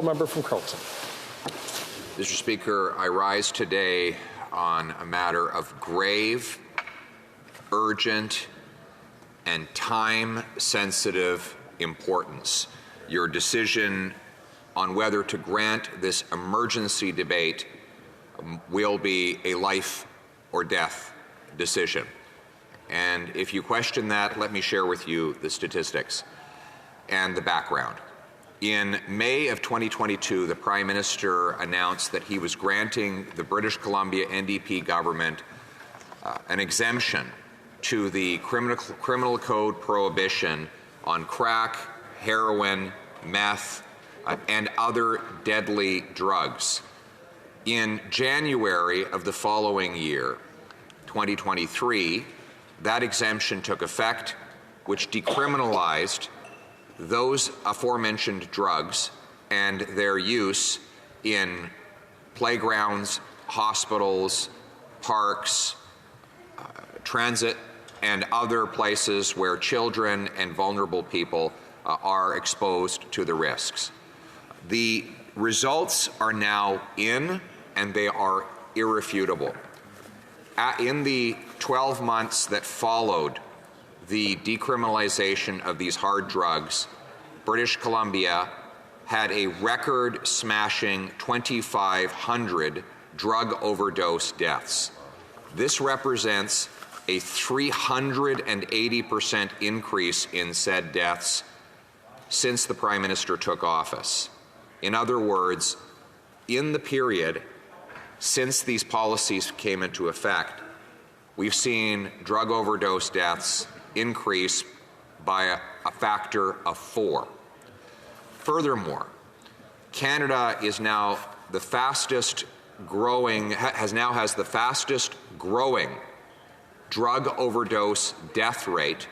Member from Carleton. Mr. Speaker, I rise today on a matter of grave, urgent, and time-sensitive importance. Your decision on whether to grant this emergency debate will be a life or death decision. And if you question that, let me share with you the statistics and the background. In May of 2022, the Prime Minister announced that he was granting the British Columbia NDP government an exemption to the criminal code prohibition on crack, heroin, meth, and other deadly drugs. In January of the following year, 2023, that exemption took effect, which decriminalized those aforementioned drugs and their use in playgrounds, hospitals, parks, transit, and other places where children and vulnerable people are exposed to the risks. The results are now in, and they are irrefutable. In the 12 months that followed the decriminalization of these hard drugs, British Columbia had a record-smashing 2,500 drug overdose deaths. This represents a 380% increase in said deaths since the Prime Minister took office. In other words, in the period since these policies came into effect, we've seen drug overdose deaths increase by a factor of 4. Furthermore, Canada is now the fastest growing, has the fastest growing drug overdose death rate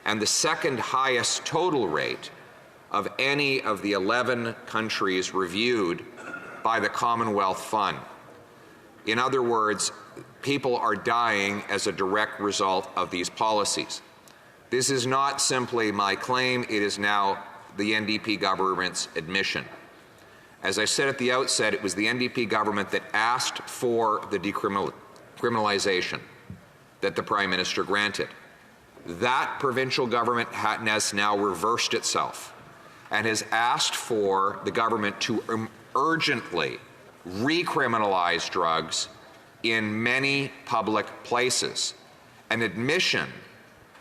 and the second highest total rate of any of the 11 countries reviewed by the Commonwealth Fund. In other words, people are dying as a direct result of these policies. This is not simply my claim, it is now the NDP government's admission. As I said at the outset, it was the NDP government that asked for the decriminalization that the Prime Minister granted. That provincial government has now reversed itself and has asked for the government to urgently recriminalize drugs in many public places, an admission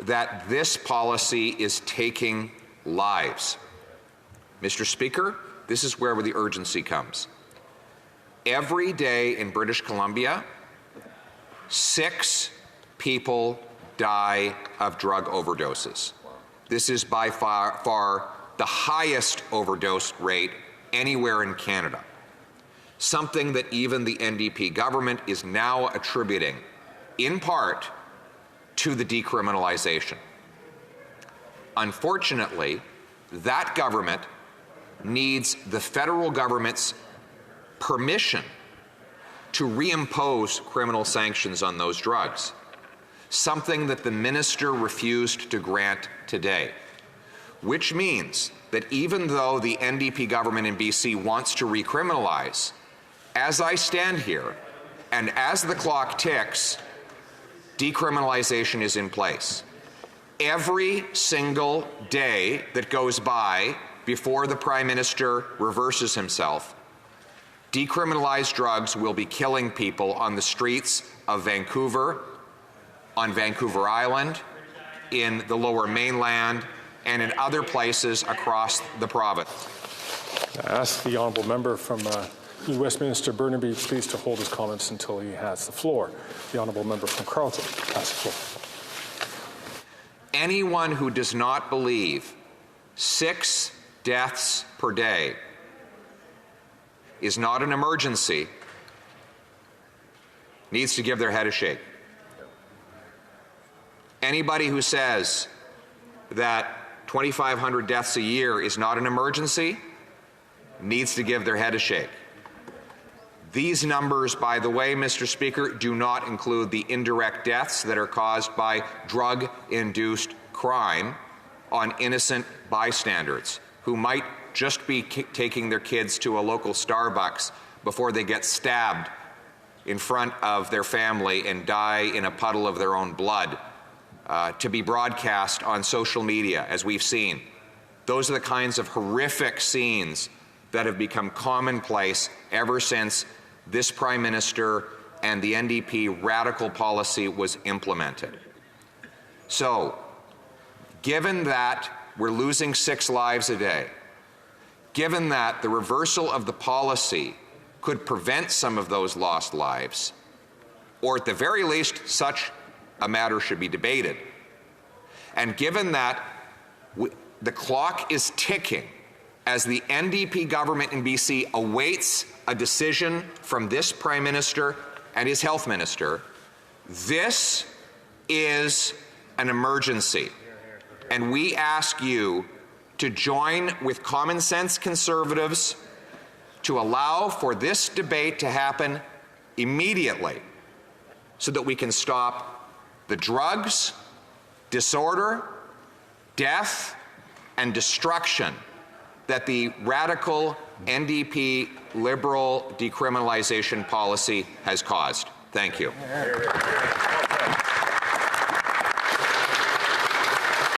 that this policy is taking lives. Mr. Speaker, this is where the urgency comes. Every day in British Columbia, 6 people die of drug overdoses. This is by far the highest overdose rate anywhere in Canada, something that even the NDP government is now attributing, in part, to the decriminalization. Unfortunately, that government needs the federal government's permission to reimpose criminal sanctions on those drugs, something that the minister refused to grant today, which means that even though the NDP government in BC wants to recriminalize, as I stand here and as the clock ticks, decriminalization is in place. Every single day that goes by before the Prime Minister reverses himself, decriminalized drugs will be killing people on the streets of Vancouver, on Vancouver Island, in the Lower Mainland, and in other places across the province. I ask the honourable member from New Westminster Burnaby please to hold his comments until he has the floor. The honourable member from Carleton has the floor. Anyone who does not believe 6 deaths per day is not an emergency needs to give their head a shake. Anybody who says that 2,500 deaths a year is not an emergency needs to give their head a shake. These numbers, by the way, Mr. Speaker, do not include the indirect deaths that are caused by drug-induced crime on innocent bystanders who might just be taking their kids to a local Starbucks before they get stabbed in front of their family and die in a puddle of their own blood, to be broadcast on social media, as we've seen. Those are the kinds of horrific scenes that have become commonplace ever since this Prime Minister and the NDP radical policy was implemented. So, given that we're losing 6 lives a day, given that the reversal of the policy could prevent some of those lost lives, or at the very least, such a matter should be debated, and given that the clock is ticking as the NDP government in BC awaits a decision from this Prime Minister and his Health Minister, this is an emergency. And we ask you to join with common sense Conservatives to allow for this debate to happen immediately so that we can stop the drugs, disorder, death, and destruction that the radical NDP Liberal decriminalization policy has caused. Thank you.